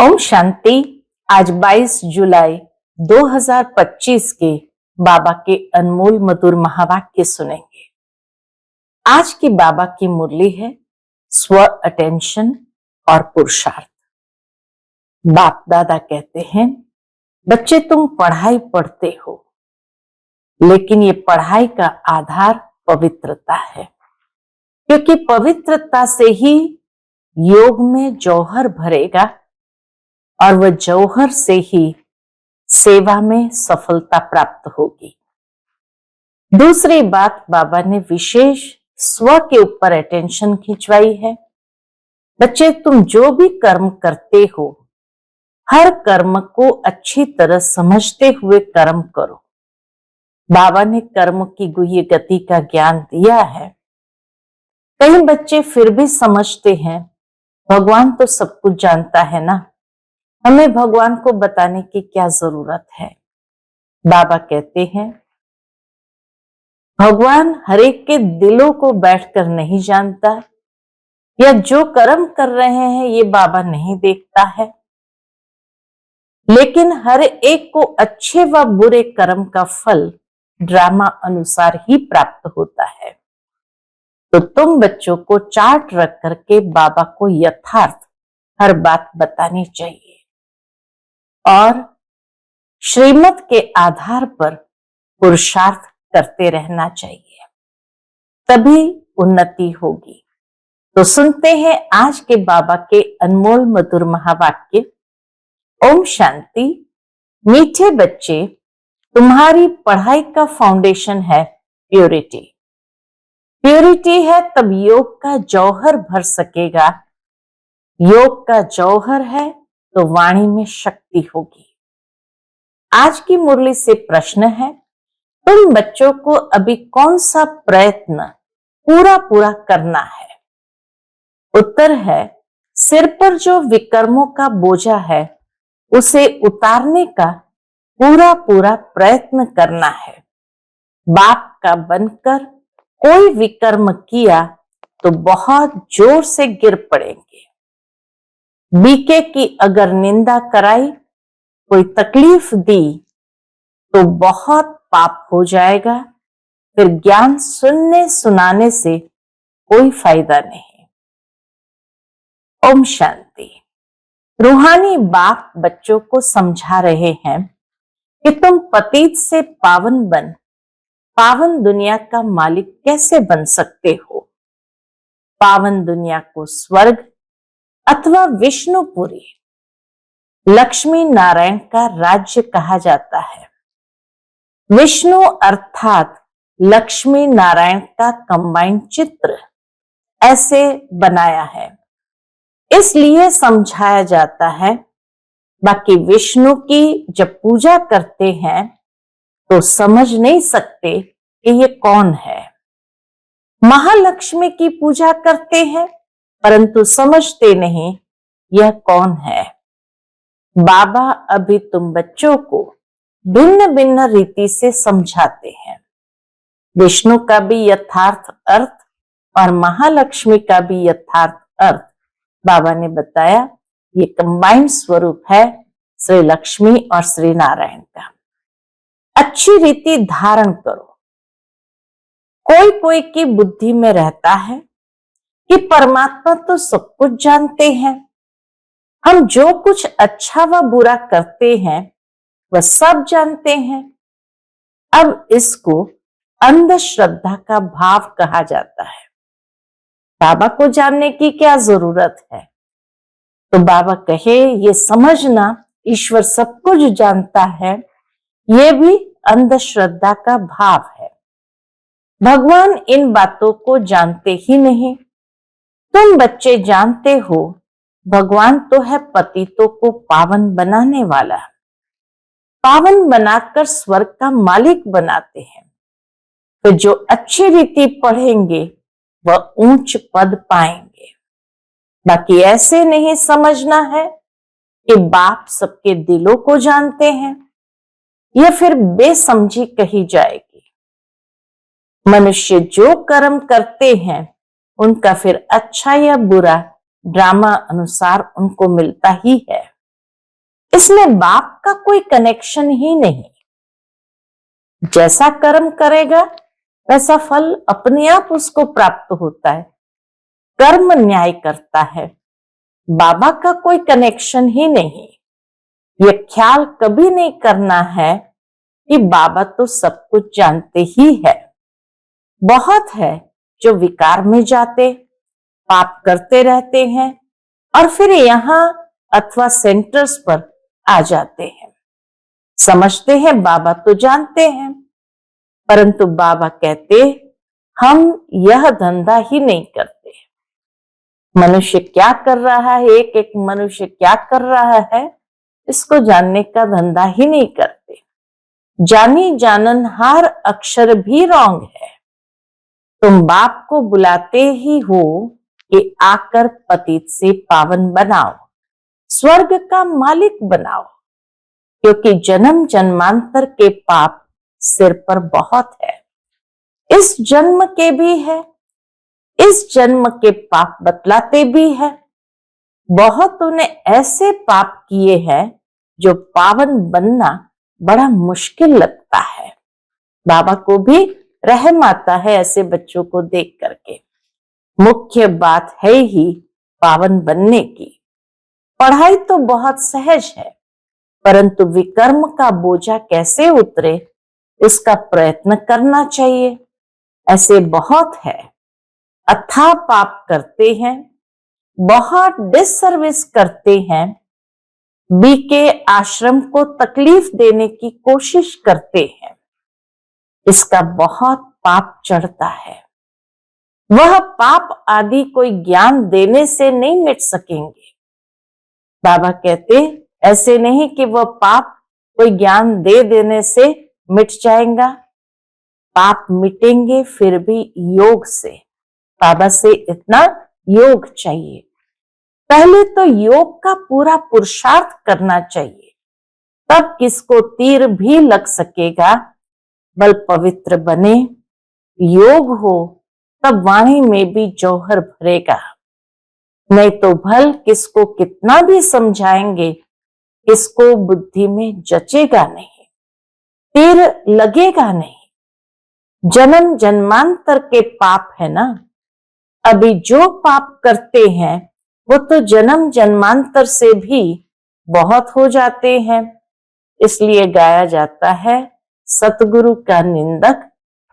ओम शांति। आज 22 जुलाई 2025 के बाबा के अनमोल मधुर महावाक्य सुनेंगे। आज की बाबा की मुरली है स्व अटेंशन और पुरुषार्थ। बाप दादा कहते हैं, बच्चे तुम पढ़ाई पढ़ते हो, लेकिन ये पढ़ाई का आधार पवित्रता है, क्योंकि पवित्रता से ही योग में जौहर भरेगा और वह जौहर से ही सेवा में सफलता प्राप्त होगी। दूसरी बात, बाबा ने विशेष स्व के ऊपर अटेंशन खिंचवाई है। बच्चे तुम जो भी कर्म करते हो, हर कर्म को अच्छी तरह समझते हुए कर्म करो। बाबा ने कर्म की गुह्य गति का ज्ञान दिया है। कई बच्चे फिर भी समझते हैं भगवान तो सब कुछ जानता है ना, हमें भगवान को बताने की क्या जरूरत है। बाबा कहते हैं, भगवान हर एक के दिलों को बैठकर नहीं जानता, या जो कर्म कर रहे हैं ये बाबा नहीं देखता है, लेकिन हर एक को अच्छे व बुरे कर्म का फल ड्रामा अनुसार ही प्राप्त होता है। तो तुम बच्चों को चार्ट रख करके बाबा को यथार्थ हर बात बतानी चाहिए और श्रीमत के आधार पर पुरुषार्थ करते रहना चाहिए, तभी उन्नति होगी। तो सुनते हैं आज के बाबा के अनमोल मधुर महावाक्य। ओम शांति। मीठे बच्चे, तुम्हारी पढ़ाई का फाउंडेशन है प्योरिटी। प्योरिटी है तब योग का जौहर भर सकेगा। योग का जौहर है तो वाणी में शक्ति होगी। आज की मुरली से प्रश्न है, तुम बच्चों को अभी कौन सा प्रयत्न पूरा करना है? उत्तर है, सिर पर जो विकर्मों का बोझा है उसे उतारने का पूरा प्रयत्न करना है। बाप का बनकर कोई विकर्म किया तो बहुत जोर से गिर पड़ेंगे। बीके की अगर निंदा कराई, कोई तकलीफ दी तो बहुत पाप हो जाएगा। फिर ज्ञान सुनने सुनाने से कोई फायदा नहीं। ओम शांति। रूहानी बाप बच्चों को समझा रहे हैं कि तुम पतित से पावन बन पावन दुनिया का मालिक कैसे बन सकते हो। पावन दुनिया को स्वर्ग अथवा विष्णुपुरी, लक्ष्मी नारायण का राज्य कहा जाता है। विष्णु अर्थात लक्ष्मी नारायण का कंबाइंड चित्र ऐसे बनाया है, इसलिए समझाया जाता है। बाकी विष्णु की जब पूजा करते हैं तो समझ नहीं सकते कि ये कौन है। महालक्ष्मी की पूजा करते हैं परंतु समझते नहीं यह कौन है। बाबा अभी तुम बच्चों को भिन्न भिन्न रीति से समझाते हैं। विष्णु का भी यथार्थ अर्थ और महालक्ष्मी का भी यथार्थ अर्थ बाबा ने बताया। ये कंबाइंड स्वरूप है श्री लक्ष्मी और श्री नारायण का। अच्छी रीति धारण करो। कोई की बुद्धि में रहता है कि परमात्मा तो सब कुछ जानते हैं, हम जो कुछ अच्छा व बुरा करते हैं वह सब जानते हैं। अब इसको अंधश्रद्धा का भाव कहा जाता है। बाबा को जानने की क्या जरूरत है? तो बाबा कहे, ये समझना ईश्वर सब कुछ जानता है, ये भी अंधश्रद्धा का भाव है। भगवान इन बातों को जानते ही नहीं। तुम बच्चे जानते हो भगवान तो है पतितों को पावन बनाने वाला, पावन बनाकर स्वर्ग का मालिक बनाते हैं। तो जो अच्छी रीति पढ़ेंगे वह ऊंच पद पाएंगे। बाकी ऐसे नहीं समझना है कि बाप सबके दिलों को जानते हैं, यह फिर बेसमझी कही जाएगी। मनुष्य जो कर्म करते हैं उनका फिर अच्छा या बुरा ड्रामा अनुसार उनको मिलता ही है। इसमें बाप का कोई कनेक्शन ही नहीं। जैसा कर्म करेगा वैसा फल अपने आप उसको प्राप्त होता है। कर्म न्याय करता है, बाबा का कोई कनेक्शन ही नहीं। ये ख्याल कभी नहीं करना है कि बाबा तो सब कुछ जानते ही है। बहुत है जो विकार में जाते, पाप करते रहते हैं और फिर यहाँ अथवा सेंटर्स पर आ जाते हैं। समझते हैं बाबा तो जानते हैं, परंतु बाबा कहते हम यह धंधा ही नहीं करते। मनुष्य क्या कर रहा है, एक एक मनुष्य क्या कर रहा है, इसको जानने का धंधा ही नहीं करते। जानी जाननहार अक्षर भी रॉन्ग है। तुम बाप को बुलाते ही हो कि आकर पतित से पावन बनाओ, स्वर्ग का मालिक बनाओ, क्योंकि जन्म जन्मांतर के पाप सिर पर बहुत है। इस जन्म के भी है, इस जन्म के पाप बतलाते भी है। बहुतों ने ऐसे पाप किए हैं जो पावन बनना बड़ा मुश्किल लगता है। बाबा को भी रहम आता है ऐसे बच्चों को देख करके। मुख्य बात है ही पावन बनने की। पढ़ाई तो बहुत सहज है, परंतु विकर्म का बोझा कैसे उतरे इसका प्रयत्न करना चाहिए। ऐसे बहुत है, अथाह पाप करते हैं, बहुत डिससर्विस करते हैं, बीके आश्रम को तकलीफ देने की कोशिश करते हैं। इसका बहुत पाप चढ़ता है। वह पाप आदि कोई ज्ञान देने से नहीं मिट सकेंगे। बाबा कहते ऐसे नहीं कि वह पाप कोई ज्ञान दे देने से मिट जाएगा। पाप मिटेंगे फिर भी योग से। बाबा से इतना योग चाहिए। पहले तो योग का पूरा पुरुषार्थ करना चाहिए, तब किसको तीर भी लग सकेगा। बल पवित्र बने, योग हो, तब वाणी में भी जौहर भरेगा। नहीं तो भल किसको कितना भी समझाएंगे, किसको बुद्धि में जचेगा नहीं, तीर लगेगा नहीं। जन्म जन्मांतर के पाप है ना। अभी जो पाप करते हैं वो तो जन्म जन्मांतर से भी बहुत हो जाते हैं। इसलिए गाया जाता है, सतगुरु का निंदक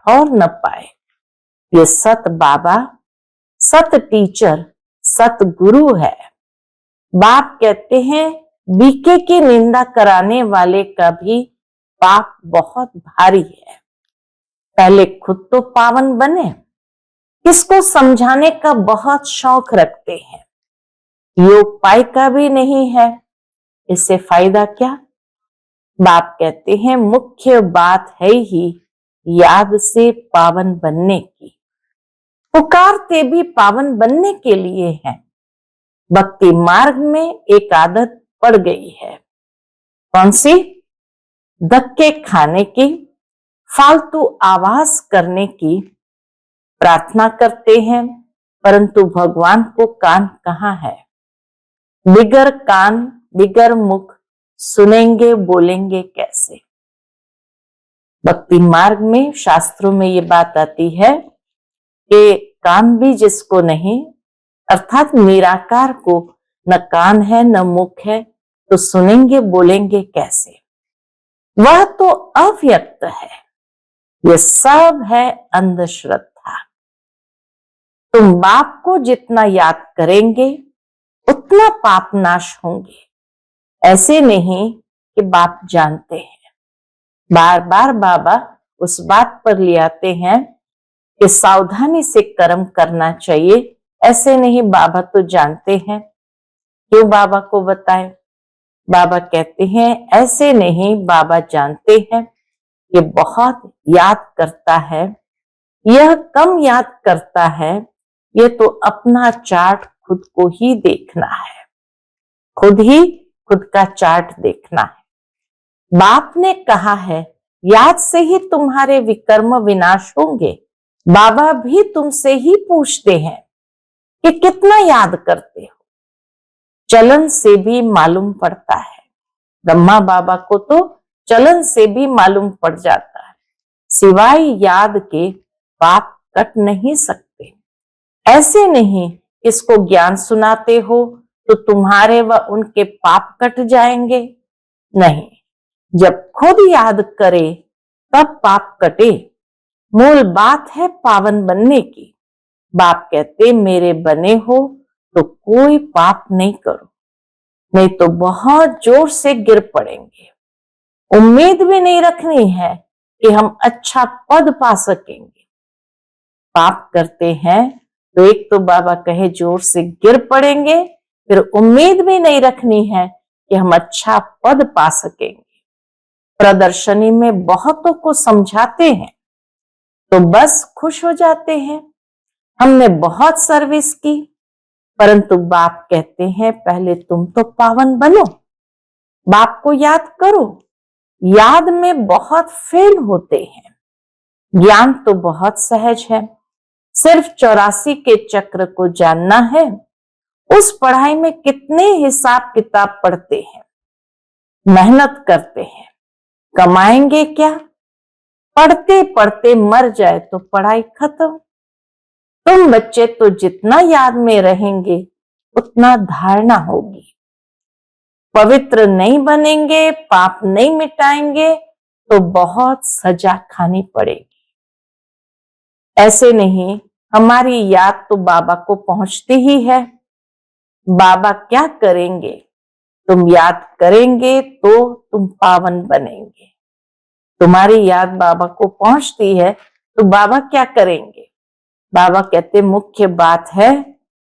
ठौर न पाए। ये सत बाबा, सत टीचर, सतगुरु है। बाप कहते हैं बीके की निंदा कराने वाले का भी पाप बहुत भारी है। पहले खुद तो पावन बने। किसको समझाने का बहुत शौक रखते हैं, योग पाई का भी नहीं है, इससे फायदा क्या। बाप कहते हैं मुख्य बात है ही याद से पावन बनने की। पुकारते भी पावन बनने के लिए हैं। भक्ति मार्ग में एक आदत पड़ गई है। कौन सी? धक्के खाने की, फालतू आवाज करने की। प्रार्थना करते हैं, परंतु भगवान को कान कहाँ है। बिगर कान बिगर मुख सुनेंगे बोलेंगे कैसे। भक्ति मार्ग में शास्त्रों में ये बात आती है कि कान भी जिसको नहीं, अर्थात निराकार को न कान है न मुख है, तो सुनेंगे बोलेंगे कैसे। वह तो अव्यक्त है। ये सब है अंधश्रद्धा। तुम बाप को जितना याद करेंगे उतना पाप नाश होंगे। ऐसे नहीं कि बाप जानते हैं। बार बार बाबा उस बात पर ले आते हैं कि सावधानी से कर्म करना चाहिए। ऐसे नहीं, बाबा तो जानते हैं, क्यों बाबा को बताएं। बाबा कहते हैं ऐसे नहीं, बाबा जानते हैं ये बहुत याद करता है, यह कम याद करता है। ये तो अपना चार्ट खुद को ही देखना है, खुद ही खुद का चार्ट देखना है। बाप ने कहा है याद से ही तुम्हारे विकर्म विनाश होंगे। बाबा भी तुमसे ही पूछते हैं कि कितना याद करते हो। चलन से भी मालूम पड़ता है। ब्रह्मा बाबा को तो चलन से भी मालूम पड़ जाता है, सिवाय याद के पाप कट नहीं सकते। ऐसे नहीं इसको ज्ञान सुनाते हो तो तुम्हारे व उनके पाप कट जाएंगे। नहीं, जब खुद याद करे तब पाप कटे। मूल बात है पावन बनने की। बाप कहते मेरे बने हो तो कोई पाप नहीं करो, नहीं तो बहुत जोर से गिर पड़ेंगे। उम्मीद भी नहीं रखनी है कि हम अच्छा पद पा सकेंगे। पाप करते हैं तो एक तो बाबा कहे जोर से गिर पड़ेंगे, फिर उम्मीद भी नहीं रखनी है कि हम अच्छा पद पा सकेंगे। प्रदर्शनी में बहुतों को समझाते हैं तो बस खुश हो जाते हैं, हमने बहुत सर्विस की। परंतु बाप कहते हैं पहले तुम तो पावन बनो, बाप को याद करो। याद में बहुत फेल होते हैं। ज्ञान तो बहुत सहज है, सिर्फ 84 के चक्र को जानना है। उस पढ़ाई में कितने हिसाब किताब पढ़ते हैं, मेहनत करते हैं, कमाएंगे क्या? पढ़ते पढ़ते मर जाए तो पढ़ाई खत्म। तुम बच्चे तो जितना याद में रहेंगे उतना धारणा होगी। पवित्र नहीं बनेंगे, पाप नहीं मिटाएंगे तो बहुत सजा खानी पड़ेगी। ऐसे नहीं, हमारी याद तो बाबा को पहुंचती ही है। बाबा क्या करेंगे? तुम याद करेंगे तो तुम पावन बनेंगे। तुम्हारी याद बाबा को पहुंचती है तो बाबा क्या करेंगे? बाबा कहते मुख्य बात है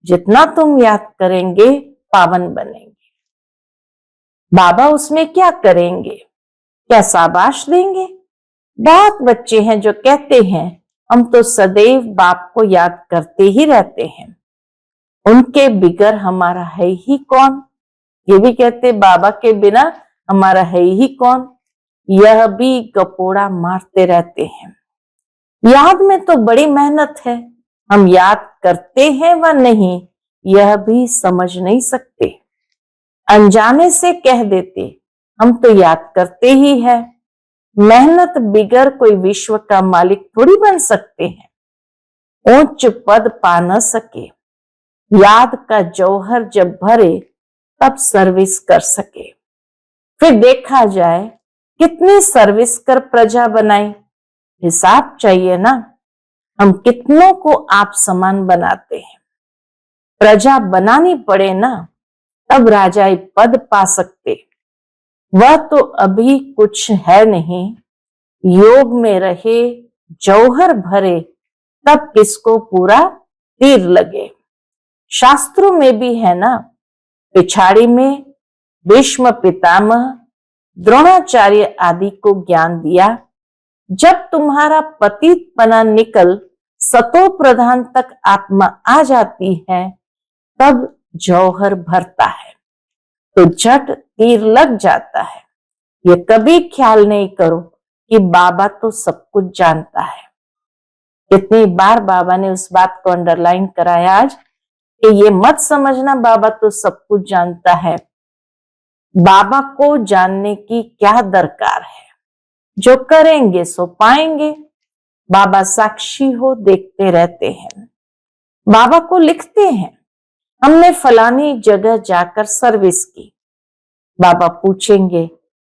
जितना तुम याद करेंगे पावन बनेंगे। बाबा उसमें क्या करेंगे? क्या शाबाश देंगे? बहुत बच्चे हैं जो कहते हैं हम तो सदैव बाप को याद करते ही रहते हैं, उनके बिगर हमारा है ही कौन। ये भी कहते बाबा के बिना हमारा है ही कौन। यह भी गपोड़ा मारते रहते हैं। याद में तो बड़ी मेहनत है, हम याद करते हैं व नहीं यह भी समझ नहीं सकते। अनजाने से कह देते हम तो याद करते ही है। मेहनत बिगर कोई विश्व का मालिक थोड़ी बन सकते हैं, उच्च पद पा न सके। याद का जौहर जब भरे तब सर्विस कर सके। फिर देखा जाए कितनी सर्विस कर प्रजा बनाई, हिसाब चाहिए ना। हम कितनों को आप समान बनाते हैं। प्रजा बनानी पड़े ना, तब राजाई पद पा सकते। वह तो अभी कुछ है नहीं। योग में रहे जौहर भरे तब किसको पूरा तीर लगे। शास्त्रों में भी है ना, पिछाड़ी में भीष्म पितामह द्रोणाचार्य आदि को ज्ञान दिया। जब तुम्हारा पतितपना निकल सतो प्रधान तक आत्मा आ जाती है तब जौहर भरता है तो झट तीर लग जाता है। ये कभी ख्याल नहीं करो कि बाबा तो सब कुछ जानता है। कितनी बार बाबा ने उस बात को अंडरलाइन कराया आज कि ये मत समझना बाबा तो सब कुछ जानता है। बाबा को जानने की क्या दरकार है, जो करेंगे सो पाएंगे। बाबा साक्षी हो देखते रहते हैं। बाबा को लिखते हैं हमने फलानी जगह जाकर सर्विस की। बाबा पूछेंगे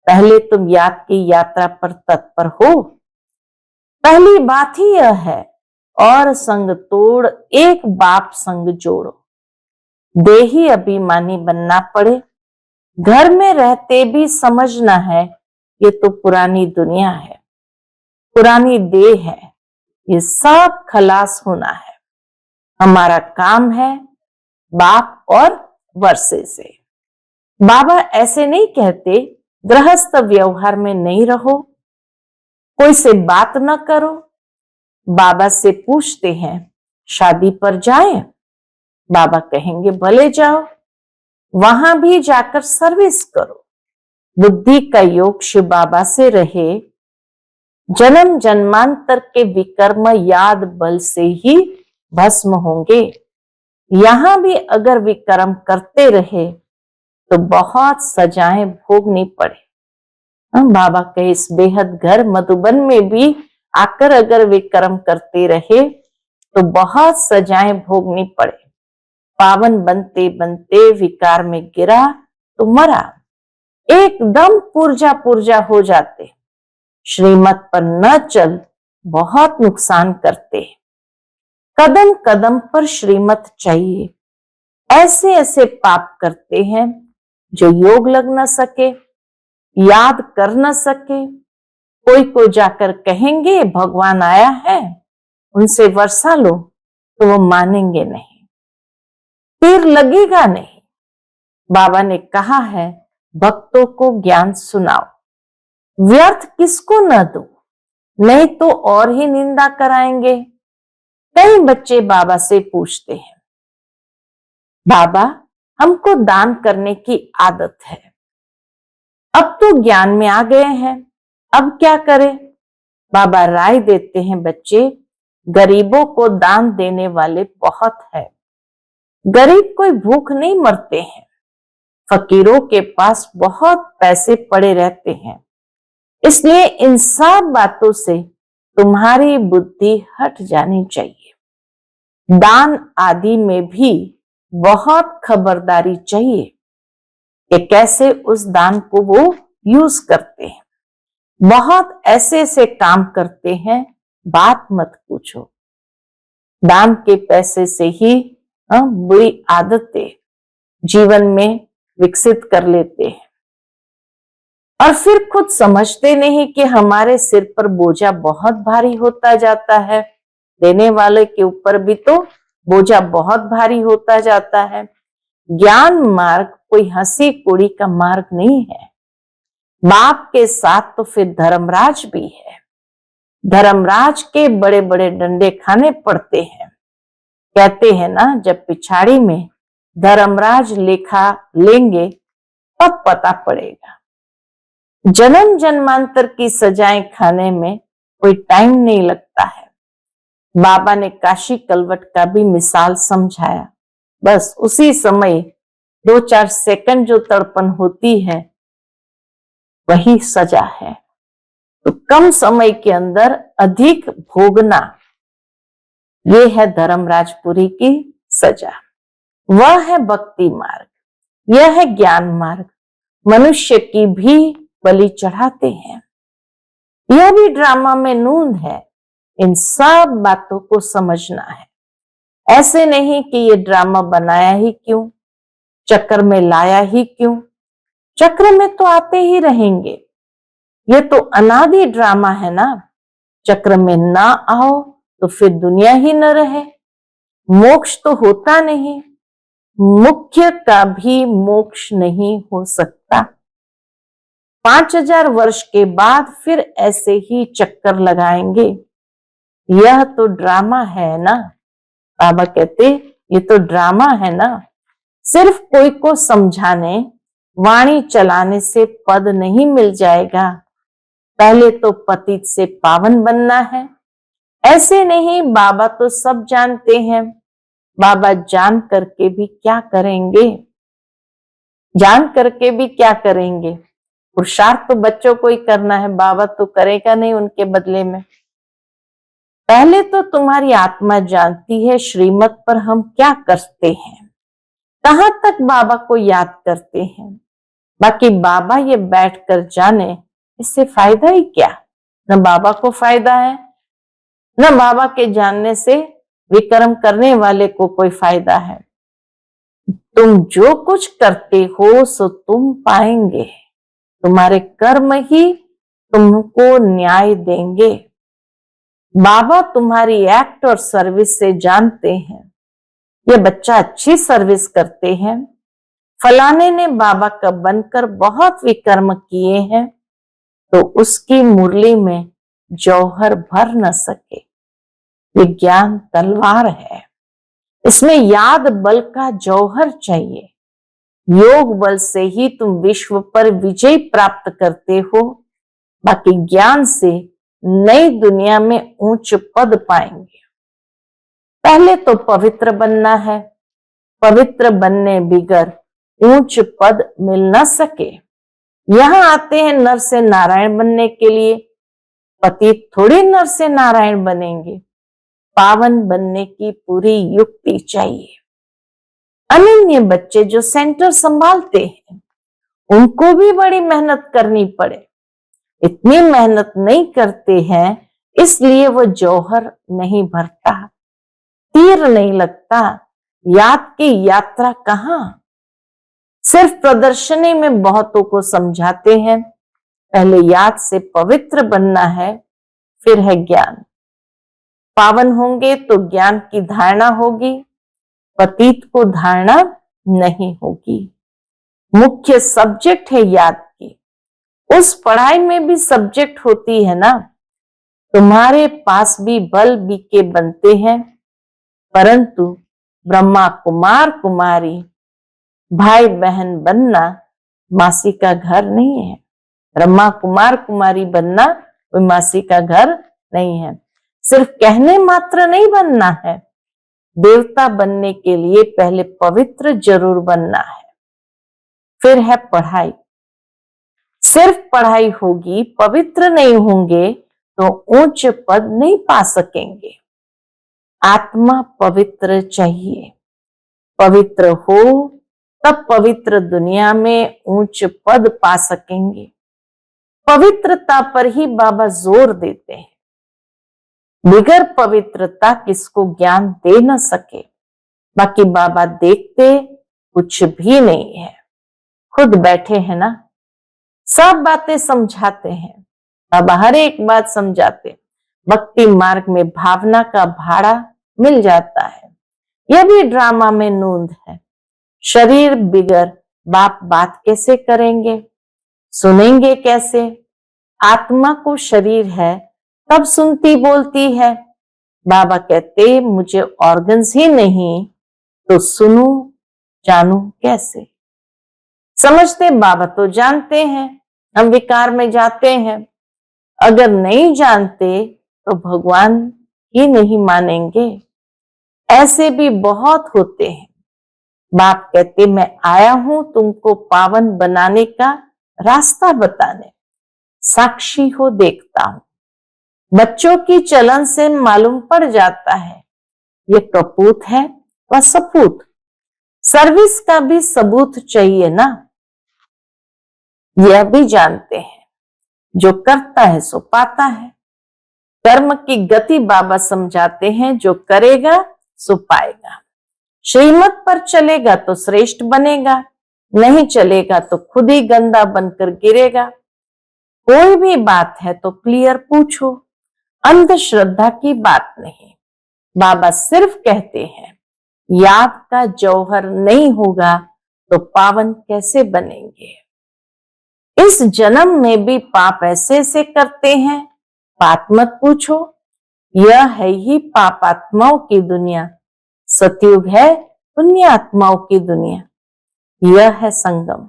पहले तुम याद की यात्रा पर तत्पर हो? पहली बात ही यह है, और संग तोड़ एक बाप संग जोड़ो। देही अभिमानी बनना पड़े। घर में रहते भी समझना है ये तो पुरानी दुनिया है, पुरानी देह है, ये सब खलास होना है। हमारा काम है बाप और वर्षे से। बाबा ऐसे नहीं कहते गृहस्थ व्यवहार में नहीं रहो, कोई से बात न करो। बाबा से पूछते हैं शादी पर जाएं? बाबा कहेंगे भले जाओ, वहां भी जाकर सर्विस करो। बुद्धि का योग शिव बाबा से रहे। जन्म जन्मांतर के विकर्म याद बल से ही भस्म होंगे। यहां भी अगर विकर्म करते रहे तो बहुत सजाएं भोगनी पड़े। बाबा के इस बेहद घर मधुबन में भी आकर अगर वे कर्म करते रहे तो बहुत सजाएं भोगनी पड़े। पावन बनते बनते विकार में गिरा तो मरा, एकदम पुर्जा पुर्जा हो जाते। श्रीमत पर न चल बहुत नुकसान करते। कदम कदम पर श्रीमत चाहिए। ऐसे ऐसे पाप करते हैं जो योग लग न सके, याद कर न सके। कोई को जाकर कहेंगे भगवान आया है, उनसे वर्षा लो, तो वो मानेंगे नहीं, तीर लगेगा नहीं। बाबा ने कहा है भक्तों को ज्ञान सुनाओ, व्यर्थ किसको न दो, नहीं तो और ही निंदा कराएंगे। कई बच्चे बाबा से पूछते हैं, बाबा हमको दान करने की आदत है, अब तो ज्ञान में आ गए हैं, अब क्या करें? बाबा राय देते हैं, बच्चे गरीबों को दान देने वाले बहुत है। गरीब कोई भूख नहीं मरते हैं। फकीरों के पास बहुत पैसे पड़े रहते हैं। इसलिए इन सब बातों से तुम्हारी बुद्धि हट जानी चाहिए। दान आदि में भी बहुत खबरदारी चाहिए कि कैसे उस दान को वो यूज करते हैं। बहुत ऐसे ऐसे काम करते हैं, बात मत पूछो। दान के पैसे से ही बुरी आदतें जीवन में विकसित कर लेते हैं और फिर खुद समझते नहीं कि हमारे सिर पर बोझा बहुत भारी होता जाता है। देने वाले के ऊपर भी तो बोझा बहुत भारी होता जाता है। ज्ञान मार्ग कोई हंसी कुड़ी का मार्ग नहीं है। बाप के साथ तो फिर धर्मराज भी है। धर्मराज के बड़े बड़े डंडे खाने पड़ते हैं। कहते हैं ना, जब पिछाड़ी में धर्मराज लेखा लेंगे तब पता पड़ेगा। जन्म जन्मांतर की सजाएं खाने में कोई टाइम नहीं लगता है। बाबा ने काशी कलवट का भी मिसाल समझाया। बस उसी समय 2-4 सेकंड जो तड़पन होती है वही सजा है। तो कम समय के अंदर अधिक भोगना, ये है धर्मराजपुरी की सजा। वह है भक्ति मार्ग, यह है ज्ञान मार्ग। मनुष्य की भी बलि चढ़ाते हैं। यह भी ड्रामा में नूंद है। इन सब बातों को समझना है। ऐसे नहीं कि ये ड्रामा बनाया ही क्यों, चक्कर में लाया ही क्यों। चक्र में तो आते ही रहेंगे। ये तो अनादि ड्रामा है ना। चक्र में ना आओ तो फिर दुनिया ही न रहे, मोक्ष तो होता नहीं। मुख्य का भी मोक्ष नहीं हो सकता। 5000 वर्ष के बाद फिर ऐसे ही चक्कर लगाएंगे। यह तो ड्रामा है ना। बाबा कहते ये तो ड्रामा है ना। सिर्फ कोई को समझाने, वाणी चलाने से पद नहीं मिल जाएगा। पहले तो पतित से पावन बनना है। ऐसे नहीं, बाबा तो सब जानते हैं। बाबा जान करके भी क्या करेंगे? जान करके भी क्या करेंगे? पुरुषार्थ तो बच्चों को ही करना है, बाबा तो करेगा नहीं उनके बदले में। पहले तो तुम्हारी आत्मा जानती है श्रीमत पर हम क्या करते हैं, कहां तक बाबा को याद करते हैं। बाकी बाबा ये बैठ कर जाने, इससे फायदा ही क्या? न बाबा को फायदा है, न बाबा के जानने से विक्रम करने वाले को कोई फायदा है। तुम जो कुछ करते हो सो तुम पाएंगे। तुम्हारे कर्म ही तुमको न्याय देंगे। बाबा तुम्हारी एक्ट और सर्विस से जानते हैं ये बच्चा अच्छी सर्विस करते हैं। फलाने ने बाबा का बनकर बहुत विकर्म किए हैं, तो उसकी मुरली में जौहर भर न सके। विज्ञान तलवार है, इसमें याद बल का जौहर चाहिए। योग बल से ही तुम विश्व पर विजय प्राप्त करते हो। बाकी ज्ञान से नई दुनिया में ऊंच पद पाएंगे। पहले तो पवित्र बनना है। पवित्र बनने बिगर ऊंच पद मिल न सके। यहां आते हैं नर से नारायण बनने के लिए, पतित थोड़ी नर से नारायण बनेंगे। पावन बनने की पूरी युक्ति चाहिए। अनन्य बच्चे जो सेंटर संभालते हैं उनको भी बड़ी मेहनत करनी पड़े। इतनी मेहनत नहीं करते हैं, इसलिए वो जौहर नहीं भरता, तीर नहीं लगता। याद की यात्रा कहां? सिर्फ प्रदर्शनी में बहुतों को समझाते हैं। पहले याद से पवित्र बनना है, फिर है ज्ञान। पावन होंगे तो ज्ञान की धारणा होगी, पतित को धारणा नहीं होगी। मुख्य सब्जेक्ट है याद की। उस पढ़ाई में भी सब्जेक्ट होती है ना। तुम्हारे पास भी बल बीके बनते हैं, परंतु ब्रह्मा कुमार कुमारी भाई बहन बनना मासी का घर नहीं है। ब्रह्मा कुमार कुमारी बनना कोई मासी का घर नहीं है। सिर्फ कहने मात्र नहीं बनना है। देवता बनने के लिए पहले पवित्र जरूर बनना है, फिर है पढ़ाई। सिर्फ पढ़ाई होगी, पवित्र नहीं होंगे तो ऊंच पद नहीं पा सकेंगे। आत्मा पवित्र चाहिए। पवित्र हो तब पवित्र दुनिया में ऊंच पद पा सकेंगे। पवित्रता पर ही बाबा जोर देते हैं। बिगर पवित्रता किसको ज्ञान दे न सके। बाकी बाबा देखते कुछ भी नहीं है, खुद बैठे हैं ना, सब बातें समझाते हैं। बाबा हर एक बात समझाते। भक्ति मार्ग में भावना का भाड़ा मिल जाता है। यह भी ड्रामा में नूंद है। शरीर बिगर बाप बात कैसे करेंगे, सुनेंगे कैसे? आत्मा को शरीर है तब सुनती बोलती है। बाबा कहते मुझे ऑर्गन्स ही नहीं तो सुनूं जानूं कैसे? समझते बाबा तो जानते हैं, हम विकार में जाते हैं। अगर नहीं जानते तो भगवान ही नहीं मानेंगे। ऐसे भी बहुत होते हैं। बाप कहते मैं आया हूं तुमको पावन बनाने का रास्ता बताने, साक्षी हो देखता हूं। बच्चों की चलन से मालूम पड़ जाता है ये कपूत है व सपूत। सर्विस का भी सबूत चाहिए ना। यह भी जानते हैं जो करता है सो पाता है। कर्म की गति बाबा समझाते हैं, जो करेगा सो पाएगा। श्रीमत पर चलेगा तो श्रेष्ठ बनेगा, नहीं चलेगा तो खुद ही गंदा बनकर गिरेगा। कोई भी बात है तो क्लियर पूछो, अंधश्रद्धा की बात नहीं। बाबा सिर्फ कहते हैं याद का जौहर नहीं होगा तो पावन कैसे बनेंगे। इस जन्म में भी पाप ऐसे ऐसे करते हैं, बात मत पूछो। यह है ही पापात्माओं की दुनिया, सतयुग है पुण्यात्माओं की दुनिया। यह है संगम।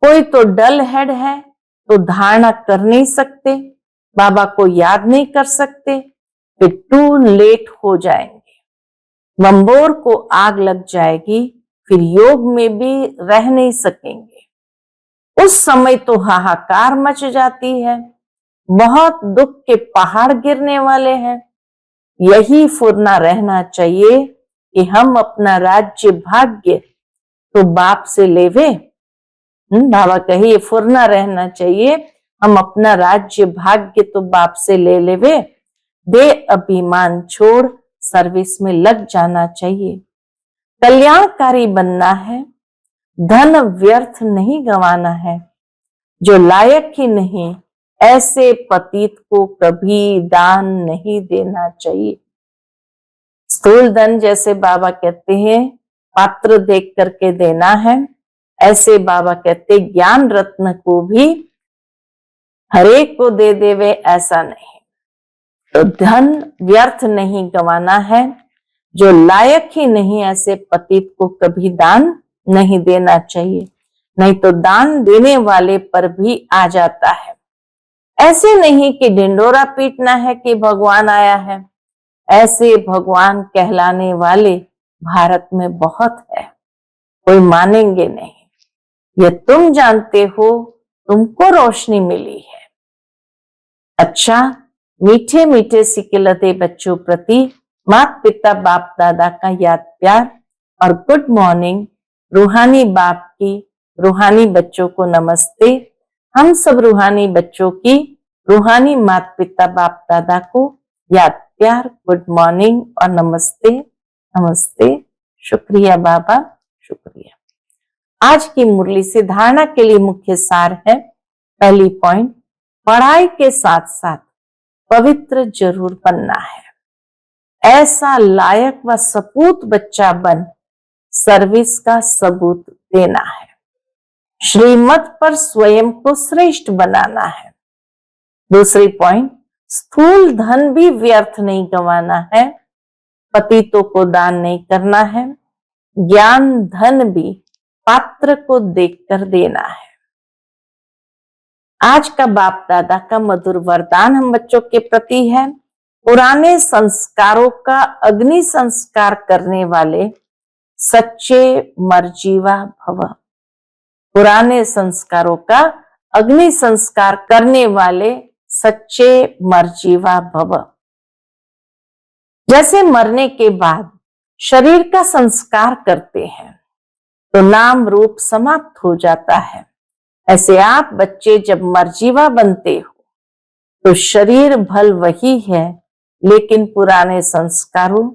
कोई तो डल हेड है तो धारणा कर नहीं सकते, बाबा को याद नहीं कर सकते, फिर टू लेट हो जाएंगे। बम्बोर को आग लग जाएगी, फिर योग में भी रह नहीं सकेंगे। उस समय तो हाहाकार मच जाती है, बहुत दुख के पहाड़ गिरने वाले हैं। यही फुरना रहना चाहिए कि हम अपना राज्य भाग्य तो बाप से लेवे। बाबा कहिए फुरना रहना चाहिए, हम अपना राज्य भाग्य तो बाप से ले लेवे। दे अभिमान छोड़ सर्विस में लग जाना चाहिए। कल्याणकारी बनना है, धन व्यर्थ नहीं गंवाना है। जो लायक ही नहीं ऐसे पतित को कभी दान नहीं देना चाहिए। स्थूल धन जैसे बाबा कहते हैं पात्र देख करके देना है, ऐसे बाबा कहते ज्ञान रत्न को भी हरेक को दे देवे ऐसा नहीं। तो धन व्यर्थ नहीं गंवाना है। जो लायक ही नहीं ऐसे पतित को कभी दान नहीं देना चाहिए, नहीं तो दान देने वाले पर भी आ जाता है। ऐसे नहीं कि ढिंडोरा पीटना है कि भगवान आया है। ऐसे भगवान कहलाने वाले भारत में बहुत है। कोई मानेंगे नहीं। यह तुम जानते हो, तुमको रोशनी मिली है। अच्छा, मीठे मीठे सिकिलते बच्चों प्रति माता पिता बाप दादा का याद प्यार और गुड मॉर्निंग। रूहानी बाप की रूहानी बच्चों को नमस्ते। हम सब रूहानी बच्चों की रूहानी माता पिता बाप दादा को याद प्यार, गुड मॉर्निंग और नमस्ते। नमस्ते। शुक्रिया बाबा, शुक्रिया। आज की मुरली से धारणा के लिए मुख्य सार है। पहली पॉइंट, पढ़ाई के साथ साथ पवित्र जरूर बनना है। ऐसा लायक व सपूत बच्चा बन सर्विस का सबूत देना है। श्रीमत पर स्वयं को श्रेष्ठ बनाना है। दूसरी पॉइंट, स्थूल धन भी व्यर्थ नहीं गंवाना है। पतितों को दान नहीं करना है। ज्ञान धन भी पात्र को देखकर देना है। आज का बाप दादा का मधुर वरदान हम बच्चों के प्रति है। पुराने संस्कारों का अग्नि संस्कार करने वाले सच्चे मरजीवा भव। पुराने संस्कारों का अग्नि संस्कार करने वाले सच्चे मरजीवा भव। जैसे मरने के बाद शरीर का संस्कार करते हैं तो नाम रूप समाप्त हो जाता है, ऐसे आप बच्चे जब मरजीवा बनते हो तो शरीर भल वही है, लेकिन पुराने संस्कारों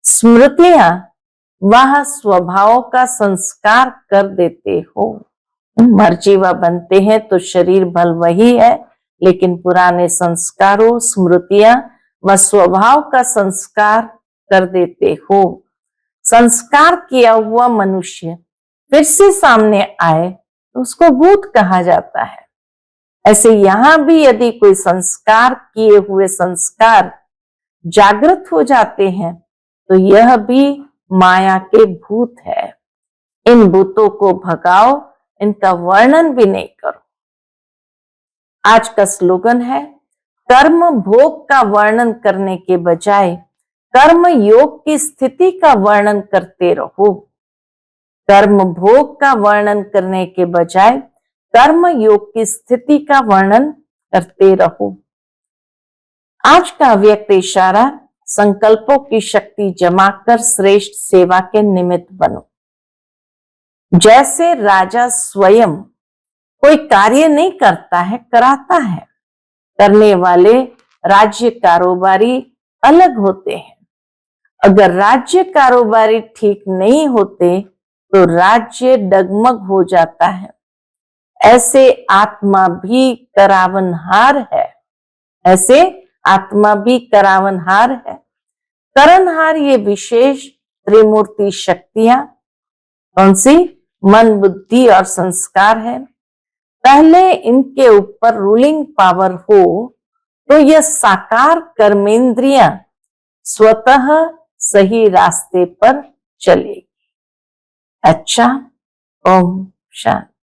स्मृतियां वह स्वभाव का संस्कार कर देते हो। मरजीवा बनते हैं तो शरीर भल वही है, लेकिन पुराने संस्कारों स्मृतियां व स्वभाव का संस्कार कर देते हो। संस्कार किया हुआ मनुष्य फिर से सामने आए तो उसको भूत कहा जाता है। ऐसे यहां भी यदि कोई संस्कार किए हुए संस्कार जागृत हो जाते हैं तो यह भी माया के भूत है। इन भूतों को भगाओ, इनका वर्णन भी नहीं करो। आज का स्लोगन है, कर्म भोग का वर्णन करने के बजाय कर्म योग की स्थिति का वर्णन करते रहो। कर्म भोग का वर्णन करने के बजाय कर्म योग की स्थिति का वर्णन करते रहो। आज का अव्यक्त इशारा, संकल्पों की शक्ति जमा कर श्रेष्ठ सेवा के निमित्त बनो। जैसे राजा स्वयं कोई कार्य नहीं करता है, कराता है। करने वाले राज्य कारोबारी अलग होते हैं। अगर राज्य कारोबारी ठीक नहीं होते तो राज्य डगमग हो जाता है। ऐसे आत्मा भी करावनहार है। ऐसे आत्मा भी करावनहार है। करनहार ये विशेष त्रिमूर्ति शक्तियां कौन सी? मन, बुद्धि और संस्कार है। पहले इनके ऊपर रूलिंग पावर हो तो यह साकार कर्मेंद्रियां स्वतः सही रास्ते पर चलेगी। अच्छा, ओम शांति।